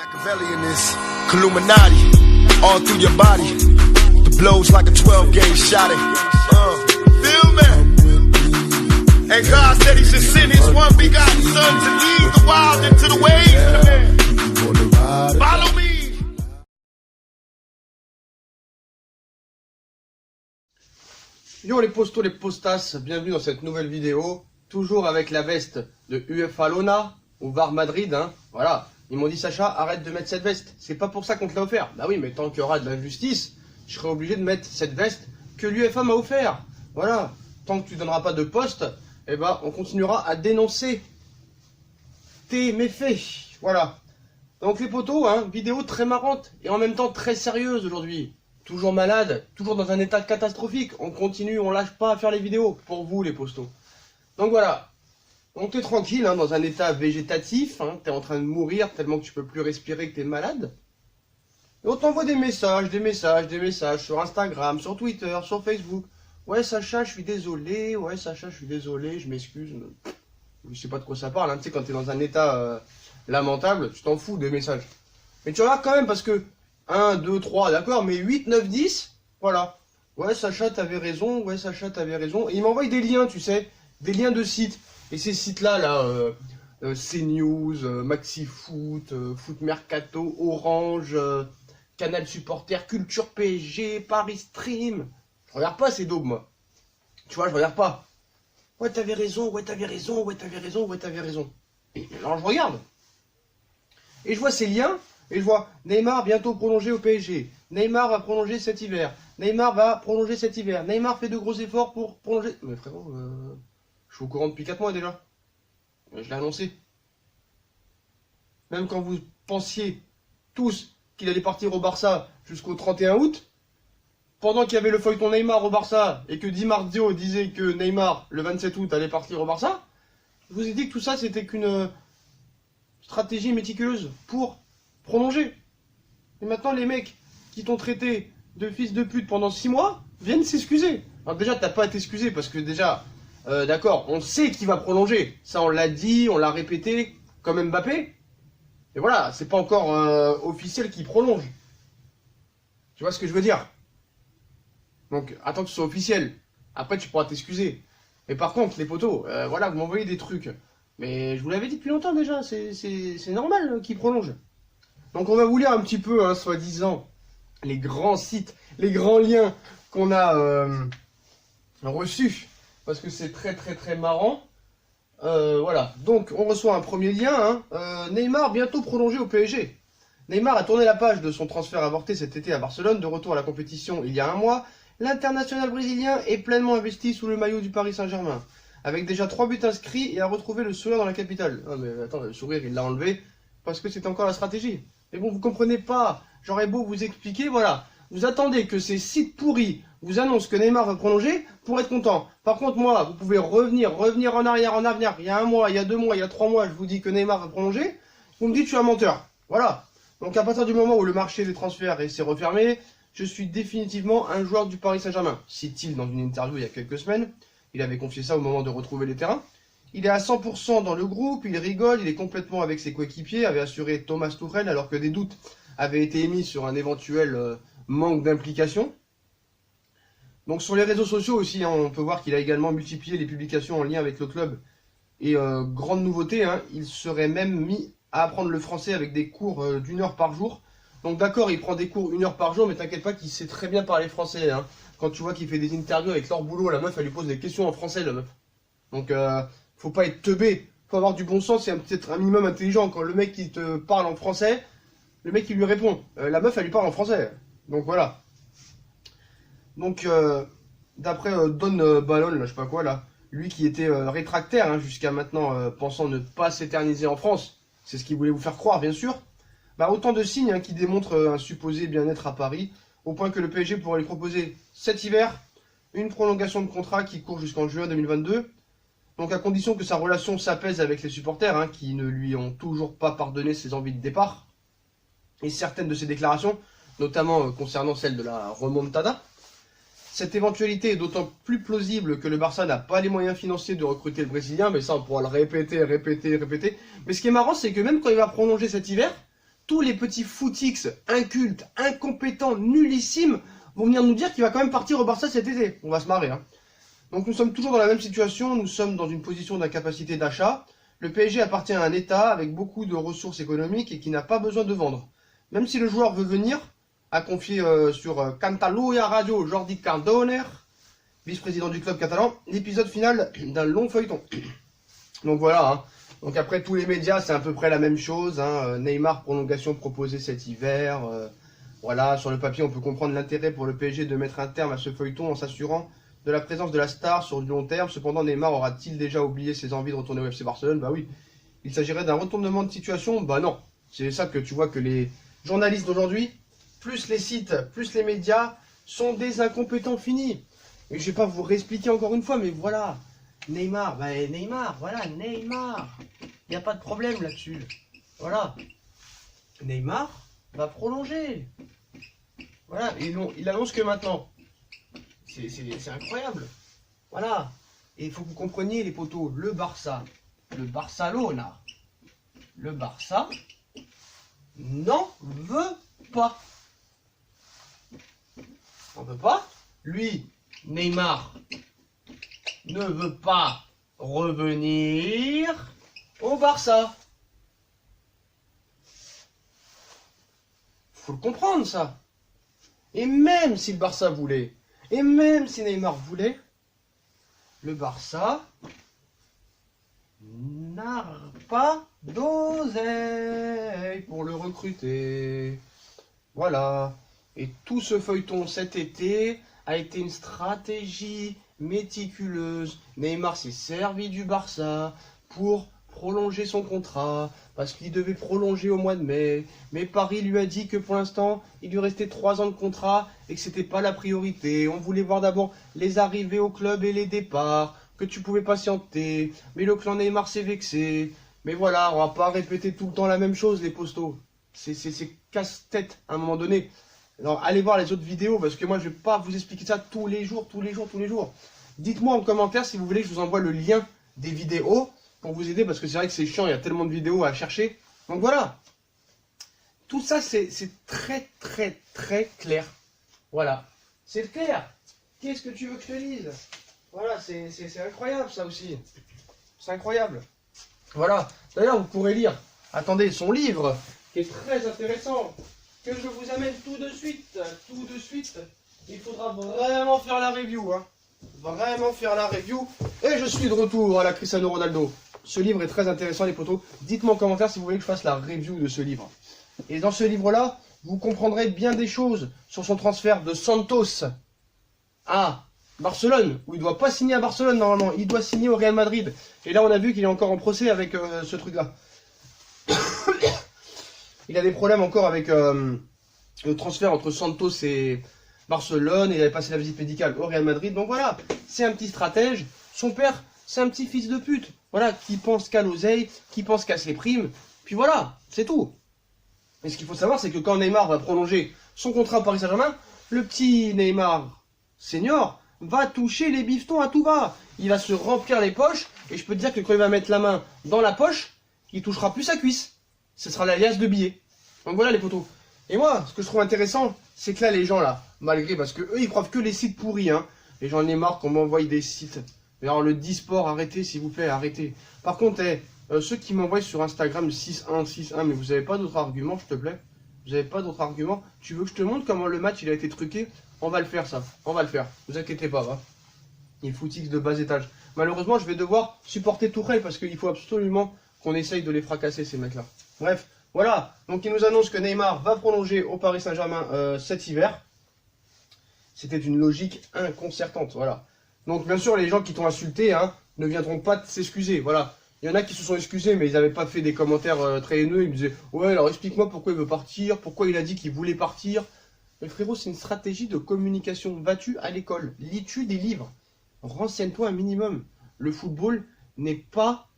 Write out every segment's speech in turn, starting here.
Machiavelli in this Illuminati, all through your body. The blows like a 12-gauge shot. Feel me? And God said He should send His one begotten Son to lead the wild into the ways. Follow me. Yo les postos, les postas, bienvenue dans cette nouvelle vidéo. Toujours avec la veste de UEFA ou VAR Madrid, hein. Voilà. Ils m'ont dit Sacha, arrête de mettre cette veste. C'est pas pour ça qu'on te l'a offert. Bah oui, mais tant qu'il y aura de l'injustice, je serai obligé de mettre cette veste que l'UEFA m'a offert. Voilà. Tant que tu donneras pas de poste, eh ben, on continuera à dénoncer tes méfaits. Voilà. Donc les potos, hein, vidéo très marrante et en même temps très sérieuse aujourd'hui. Toujours malade, toujours dans un état catastrophique. On continue, on lâche pas à faire les vidéos pour vous les postos. Donc voilà. Donc t'es tranquille, hein, dans un état végétatif, hein, t'es en train de mourir tellement que tu peux plus respirer, que t'es malade. Et on t'envoie des messages sur Instagram, sur Twitter, sur Facebook. Ouais Sacha, je suis désolé, ouais Sacha, je suis désolé, je m'excuse. Je sais pas de quoi ça parle, hein. Tu sais, quand t'es dans un état lamentable, tu t'en fous des messages. Mais tu regardes quand même parce que 1, 2, 3, d'accord, mais 8, 9, 10, voilà. Ouais Sacha, t'avais raison, ouais Sacha, t'avais raison. Et il m'envoie des liens, tu sais, des liens de sites. Et ces sites-là, CNews, MaxiFoot, Foot Mercato, Orange, Canal Supporter, Culture PSG, Paris Stream. Je regarde pas ces daubes, moi. Tu vois, je regarde pas. Ouais, t'avais raison, ouais, t'avais raison, ouais, t'avais raison, ouais, t'avais raison. Et alors je regarde. Et je vois ces liens, et je vois Neymar bientôt prolongé au PSG. Neymar va prolonger cet hiver. Neymar va prolonger cet hiver. Neymar fait de gros efforts pour prolonger. Mais frérot, je suis au courant depuis 4 mois déjà. Je l'ai annoncé. Même quand vous pensiez tous qu'il allait partir au Barça jusqu'au 31 août, pendant qu'il y avait le feuilleton Neymar au Barça et que Di Marzio disait que Neymar, le 27 août, allait partir au Barça, je vous ai dit que tout ça, c'était qu'une stratégie méticuleuse pour prolonger. Et maintenant, les mecs qui t'ont traité de fils de pute pendant 6 mois viennent s'excuser. Alors déjà, t'as pas à t'excuser parce que déjà... d'accord, on sait qu'il va prolonger. Ça, on l'a dit, on l'a répété, comme Mbappé. Et voilà, c'est pas encore officiel qu'il prolonge. Tu vois ce que je veux dire? Donc, attends que ce soit officiel. Après, tu pourras t'excuser. Mais par contre, les potos, voilà, vous m'envoyez des trucs. Mais je vous l'avais dit depuis longtemps déjà, c'est normal qu'il prolonge. Donc, on va vous lire un petit peu, hein, soi-disant, les grands sites, les grands liens qu'on a reçus. Parce que c'est très marrant. Voilà, donc on reçoit un premier lien, hein. Neymar bientôt prolongé au PSG. Neymar a tourné la page de son transfert avorté cet été à Barcelone, de retour à la compétition il y a un mois. L'international brésilien est pleinement investi sous le maillot du Paris Saint-Germain, avec déjà 3 buts inscrits et a retrouvé le sourire dans la capitale. Ah mais attends, le sourire il l'a enlevé parce que c'est encore la stratégie. Mais bon, vous comprenez pas, j'aurais beau vous expliquer, voilà. Vous attendez que ces sites pourris vous annoncent que Neymar va prolonger pour être content. Par contre, moi, vous pouvez revenir en arrière, en avenir. Il y a 1 mois, il y a 2 mois, il y a 3 mois, je vous dis que Neymar va prolonger. Vous me dites que je suis un menteur. Voilà. Donc à partir du moment où le marché des transferts s'est refermé, je suis définitivement un joueur du Paris Saint-Germain. Cite-t-il dans une interview il y a quelques semaines. Il avait confié ça au moment de retrouver les terrains. Il est à 100% dans le groupe, il rigole, il est complètement avec ses coéquipiers, avait assuré Thomas Tuchel alors que des doutes avaient été émis sur un éventuel manque d'implication. Donc sur les réseaux sociaux aussi, hein, on peut voir qu'il a également multiplié les publications en lien avec le club. Et grande nouveauté, hein, il serait même mis à apprendre le français avec des cours d'1 heure par jour. Donc d'accord, il prend des cours 1 heure par jour, mais t'inquiète pas qu'il sait très bien parler français. Hein. Quand tu vois qu'il fait des interviews avec Laure Boulot, la meuf, elle lui pose des questions en français, la meuf. Donc faut pas être teubé, faut avoir du bon sens et peut-être un minimum intelligent. Quand le mec qui te parle en français, le mec il lui répond. La meuf, elle lui parle en français. Donc voilà. Donc, d'après Don Ballon, là, je sais pas quoi, là, lui qui était rétractaire hein, jusqu'à maintenant, pensant ne pas s'éterniser en France, c'est ce qu'il voulait vous faire croire, bien sûr, bah, autant de signes hein, qui démontrent un supposé bien-être à Paris, au point que le PSG pourrait lui proposer cet hiver une prolongation de contrat qui court jusqu'en juin 2022, donc à condition que sa relation s'apaise avec les supporters, hein, qui ne lui ont toujours pas pardonné ses envies de départ, et certaines de ses déclarations, notamment concernant celle de la remontada. Cette éventualité est d'autant plus plausible que le Barça n'a pas les moyens financiers de recruter le Brésilien, mais ça on pourra le répéter. Mais ce qui est marrant, c'est que même quand il va prolonger cet hiver, tous les petits footix incultes, incompétents, nullissimes vont venir nous dire qu'il va quand même partir au Barça cet été. On va se marrer, hein. Donc nous sommes toujours dans la même situation, nous sommes dans une position d'incapacité d'achat. Le PSG appartient à un État avec beaucoup de ressources économiques et qui n'a pas besoin de vendre. Même si le joueur veut venir, a confié sur Cantaluya Radio Jordi Cardoner, vice-président du club catalan, l'épisode final d'un long feuilleton. Donc voilà, hein. Donc après tous les médias c'est à peu près la même chose, hein. Neymar prolongation proposée cet hiver, voilà, sur le papier on peut comprendre l'intérêt pour le PSG de mettre un terme à ce feuilleton en s'assurant de la présence de la star sur du long terme. Cependant, Neymar aura-t-il déjà oublié ses envies de retourner au FC Barcelone? Bah oui. Il s'agirait d'un retournement de situation? Bah non. C'est ça que tu vois que les journalistes d'aujourd'hui, plus les sites, plus les médias, sont des incompétents finis. Et je vais pas vous réexpliquer encore une fois, mais voilà. Neymar, bah Neymar, voilà, Neymar. Il n'y a pas de problème là-dessus. Voilà. Neymar va prolonger. Voilà. Et non, il annonce que maintenant. C'est incroyable. Voilà. Et il faut que vous compreniez, les potos, le Barça, le Barcelona, le Barça n'en veut pas. On veut pas. Lui, Neymar, ne veut pas revenir au Barça. Faut le comprendre, ça. Et même si le Barça voulait, et même si Neymar voulait, le Barça n'a pas d'oseille pour le recruter. Voilà. Et tout ce feuilleton cet été a été une stratégie méticuleuse. Neymar s'est servi du Barça pour prolonger son contrat, parce qu'il devait prolonger au mois de mai. Mais Paris lui a dit que pour l'instant, il lui restait 3 ans de contrat et que c'était pas la priorité. On voulait voir d'abord les arrivées au club et les départs, que tu pouvais patienter. Mais le clan Neymar s'est vexé. Mais voilà, on va pas répéter tout le temps la même chose, les postos. C'est casse-tête à un moment donné. Alors allez voir les autres vidéos, parce que moi je vais pas vous expliquer ça tous les jours. Dites-moi en commentaire si vous voulez que je vous envoie le lien des vidéos pour vous aider, parce que c'est vrai que c'est chiant, il y a tellement de vidéos à chercher. Donc voilà. Tout ça, c'est très clair. Voilà. C'est clair. Qu'est-ce que tu veux que je te dise? Voilà, c'est incroyable ça aussi. C'est incroyable. Voilà. D'ailleurs, vous pourrez lire, attendez, son livre, qui est très intéressant, que je vous amène tout de suite. Il faudra vraiment faire la review, hein. Vraiment faire la review. Et je suis de retour à la Cristiano Ronaldo. Ce livre est très intéressant, les potos. Dites-moi en commentaire si vous voulez que je fasse la review de ce livre. Et dans ce livre-là, vous comprendrez bien des choses sur son transfert de Santos à Barcelone, où il ne doit pas signer à Barcelone normalement. Il doit signer au Real Madrid. Et là, on a vu qu'il est encore en procès avec ce truc-là. Il a des problèmes encore avec le transfert entre Santos et Barcelone. Il avait passé la visite médicale au Real Madrid. Donc voilà, c'est un petit stratège. Son père, c'est un petit fils de pute. Voilà, qui pense qu'à l'oseille, qui pense qu'à ses primes. Puis voilà, c'est tout. Mais ce qu'il faut savoir, c'est que quand Neymar va prolonger son contrat au Paris Saint-Germain, le petit Neymar senior va toucher les bifetons à tout va. Il va se remplir les poches. Et je peux te dire que quand il va mettre la main dans la poche, il touchera plus sa cuisse. Ce sera la liasse de billets. Donc voilà les potos. Et moi, ce que je trouve intéressant, c'est que là, les gens là, malgré, parce que eux, ils croient que les sites pourris, hein. Les gens en ont marre qu'on m'envoie des sites. Mais alors le Disport, arrêtez s'il vous plaît, arrêtez. Par contre, ceux qui m'envoient sur Instagram 6161, mais vous avez pas d'autres arguments, s'il te plaît? Vous avez pas d'autres arguments? Tu veux que je te montre comment le match il a été truqué? On va le faire ça, on va le faire. Vous inquiétez pas, va. Il footix de bas étage. Malheureusement, je vais devoir supporter Tourelle parce qu'il faut absolument qu'on essaye de les fracasser ces mecs-là. Bref, voilà. Donc il nous annonce que Neymar va prolonger au Paris Saint-Germain cet hiver. C'était une logique inconcertante, voilà. Donc bien sûr, les gens qui t'ont insulté, hein, ne viendront pas s'excuser, voilà. Il y en a qui se sont excusés, mais ils n'avaient pas fait des commentaires très haineux. Ils me disaient, ouais, alors explique-moi pourquoi il veut partir, pourquoi il a dit qu'il voulait partir. Mais frérot, c'est une stratégie de communication. Vas-tu à l'école, lis-tu des livres, renseigne-toi un minimum. Le football n'est pas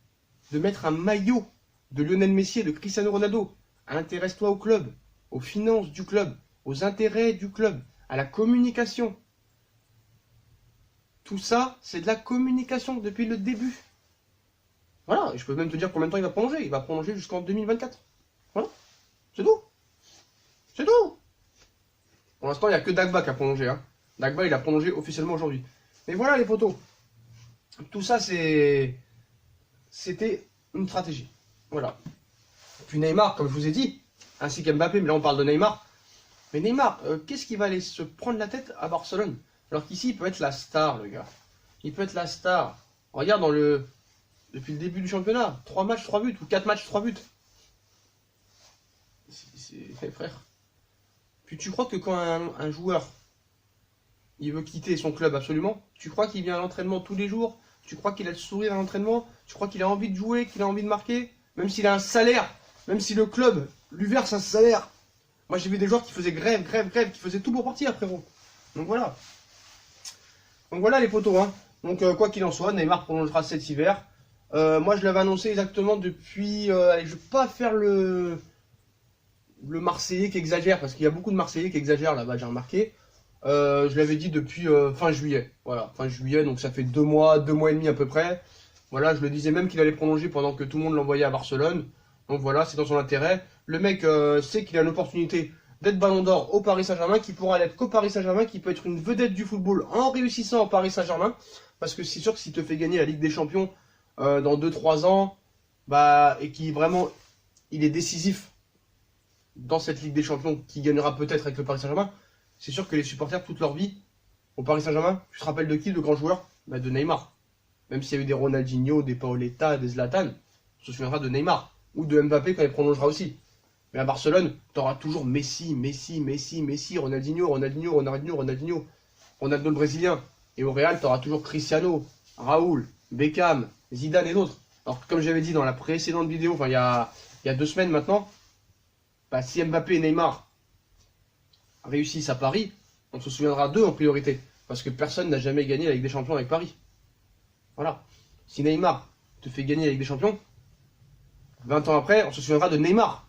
de mettre un maillot de Lionel Messi et de Cristiano Ronaldo. Intéresse-toi au club, aux finances du club, aux intérêts du club, à la communication. Tout ça, c'est de la communication depuis le début. Voilà, et je peux même te dire combien de temps il va prolonger. Il va prolonger jusqu'en 2024. Voilà. C'est tout. C'est tout. Pour l'instant, il n'y a que Dagba qui a prolongé. Hein. Dagba, il a prolongé officiellement aujourd'hui. Mais voilà les potos. Tout ça, c'était une stratégie. Voilà. Puis Neymar, comme je vous ai dit, ainsi qu'Mbappé, mais là on parle de Neymar. Mais Neymar, qu'est-ce qu'il va aller se prendre la tête à Barcelone? Alors qu'ici, il peut être la star, le gars. Il peut être la star. Regarde, depuis le début du championnat, 3 matchs, 3 buts, ou 4 matchs, 3 buts. C'est frère. Puis tu crois que quand un joueur, il veut quitter son club absolument, tu crois qu'il vient à l'entraînement tous les jours? Tu crois qu'il a le sourire à l'entraînement? Tu crois qu'il a envie de jouer, qu'il a envie de marquer? Même s'il a un salaire, même si le club lui verse un salaire. Moi j'ai vu des joueurs qui faisaient grève, qui faisaient tout pour partir, frérot. Donc voilà. Donc voilà les potos. Hein. Donc quoi qu'il en soit, Neymar prolongera cet hiver. Moi je l'avais annoncé exactement depuis... allez, je ne vais pas faire le Marseillais qui exagère, parce qu'il y a beaucoup de Marseillais qui exagèrent là-bas, j'ai remarqué. Je l'avais dit depuis fin juillet. Voilà, fin juillet, donc ça fait 2 mois et demi à peu près. Voilà, je le disais même qu'il allait prolonger pendant que tout le monde l'envoyait à Barcelone. Donc voilà, c'est dans son intérêt. Le mec sait qu'il a l'opportunité d'être Ballon d'Or au Paris Saint-Germain, qui pourra l'être qu'au Paris Saint-Germain, qui peut être une vedette du football en réussissant au Paris Saint-Germain. Parce que c'est sûr que s'il te fait gagner la Ligue des Champions dans 2-3 ans, bah, et qui vraiment, il est décisif dans cette Ligue des Champions, qui gagnera peut-être avec le Paris Saint-Germain, c'est sûr que les supporters, toute leur vie, au Paris Saint-Germain, tu te rappelles de qui, de grands joueurs? Bah, de Neymar. Même s'il y a eu des Ronaldinho, des Paoletta, des Zlatan, on se souviendra de Neymar. Ou de Mbappé quand il prolongera aussi. Mais à Barcelone, tu auras toujours Messi, Ronaldinho, Ronaldo le Brésilien. Et au Real, tu auras toujours Cristiano, Raoul, Beckham, Zidane et d'autres. Alors comme j'avais dit dans la précédente vidéo, enfin il y a 2 semaines maintenant, bah, si Mbappé et Neymar réussissent à Paris, on se souviendra d'eux en priorité. Parce que personne n'a jamais gagné la Ligue des Champions avec Paris. Voilà. Si Neymar te fait gagner la Ligue des Champions, 20 ans après, on se souviendra de Neymar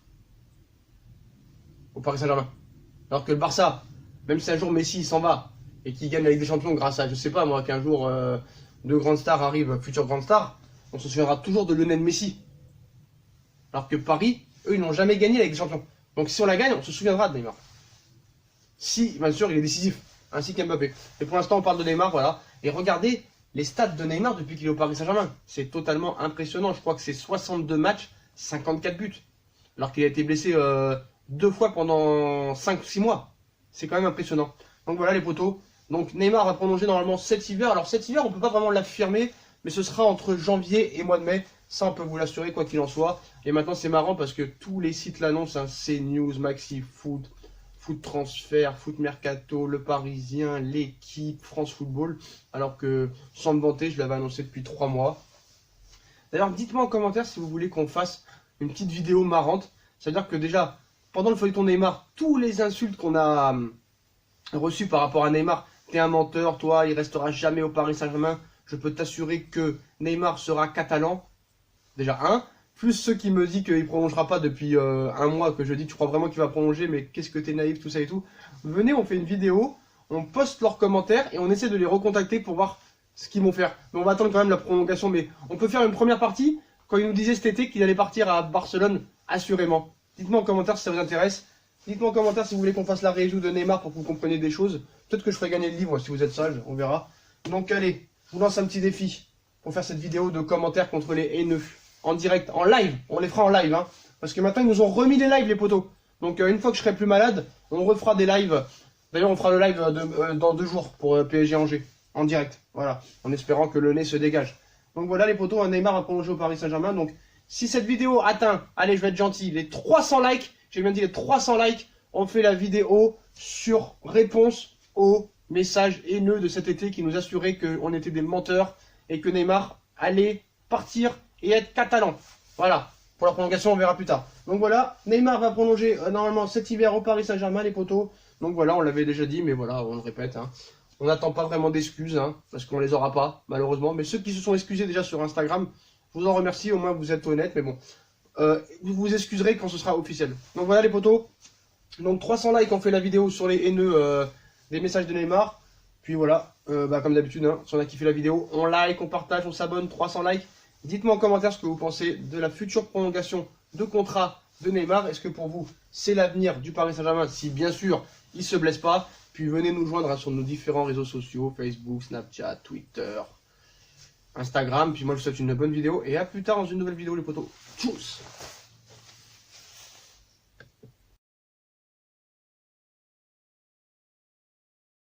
au Paris Saint-Germain. Alors que le Barça, même si un jour Messi s'en va et qu'il gagne la Ligue des Champions grâce à, je sais pas moi, qu'un jour deux grandes stars arrivent, futures grandes stars, on se souviendra toujours de Lionel Messi. Alors que Paris, eux, ils n'ont jamais gagné la Ligue des Champions. Donc si on la gagne, on se souviendra de Neymar. Si, bien sûr, il est décisif, ainsi qu'Mbappé. Et pour l'instant, on parle de Neymar, voilà. Et regardez les stats de Neymar depuis qu'il est au Paris Saint-Germain. C'est totalement impressionnant. Je crois que c'est 62 matchs, 54 buts. Alors qu'il a été blessé 2 fois pendant 5-6 mois. C'est quand même impressionnant. Donc voilà les potos. Donc Neymar va prolonger normalement cet hiver. Alors cet hiver, on ne peut pas vraiment l'affirmer, mais ce sera entre janvier et mois de mai. Ça, on peut vous l'assurer, quoi qu'il en soit. Et maintenant, c'est marrant parce que tous les sites l'annoncent. Hein, CNews, Maxi Foot, Foot Transfert, Foot Mercato, Le Parisien, L'Équipe, France Football. Alors que, sans me vanter, je l'avais annoncé depuis 3 mois. D'ailleurs, dites-moi en commentaire si vous voulez qu'on fasse une petite vidéo marrante. C'est-à-dire que déjà, pendant le feuilleton Neymar, tous les insultes qu'on a reçues par rapport à Neymar, t'es un menteur, toi, il restera jamais au Paris Saint-Germain. Je peux t'assurer que Neymar sera catalan. Déjà plus ceux qui me disent qu'il ne prolongera pas depuis 1 mois, que je dis tu crois vraiment qu'il va prolonger, mais qu'est-ce que t'es naïf, tout ça et tout. Venez, on fait une vidéo, on poste leurs commentaires et on essaie de les recontacter pour voir ce qu'ils vont faire. Mais on va attendre quand même la prolongation, mais on peut faire une première partie quand il nous disait cet été qu'il allait partir à Barcelone, assurément. Dites-moi en commentaire si ça vous intéresse. Dites-moi en commentaire si vous voulez qu'on fasse la review de Neymar pour que vous compreniez des choses. Peut-être que je ferai gagner le livre si vous êtes sage, on verra. Donc allez, je vous lance un petit défi pour faire cette vidéo de commentaires contre les haineux. En direct, en live, on les fera en live, hein, parce que maintenant ils nous ont remis les lives les potos. Donc une fois que je serai plus malade, on refera des lives. D'ailleurs on fera le live dans 2 jours pour PSG Angers, en direct, voilà, en espérant que le nez se dégage. Donc voilà les potos, un Neymar a prolongé au Paris Saint-Germain. Donc si cette vidéo atteint, allez je vais être gentil, les 300 likes, j'ai bien dit les 300 likes, on fait la vidéo sur réponse aux messages haineux de cet été qui nous assuraient qu'on était des menteurs et que Neymar allait partir et être catalan. Voilà. Pour la prolongation, on verra plus tard. Donc voilà, Neymar va prolonger normalement cet hiver au Paris Saint-Germain, les potos. Donc voilà, on l'avait déjà dit, mais voilà, on le répète. Hein. On n'attend pas vraiment d'excuses, hein, parce qu'on les aura pas, malheureusement. Mais ceux qui se sont excusés déjà sur Instagram, je vous en remercie, au moins vous êtes honnêtes, mais bon. Vous vous excuserez quand ce sera officiel. Donc voilà les potos. Donc 300 likes, on fait la vidéo sur les haineux des messages de Neymar. Puis voilà, comme d'habitude, hein, si on a kiffé la vidéo, on like, on partage, on s'abonne, 300 likes. Dites-moi en commentaire ce que vous pensez de la future prolongation de contrat de Neymar? Est-ce que pour vous, c'est l'avenir du Paris Saint-Germain? Si bien sûr, il se blesse pas, puis venez nous joindre sur nos différents réseaux sociaux, Facebook, Snapchat, Twitter, Instagram. Puis moi, je vous souhaite une bonne vidéo et à plus tard dans une nouvelle vidéo, les potos. Tchuss!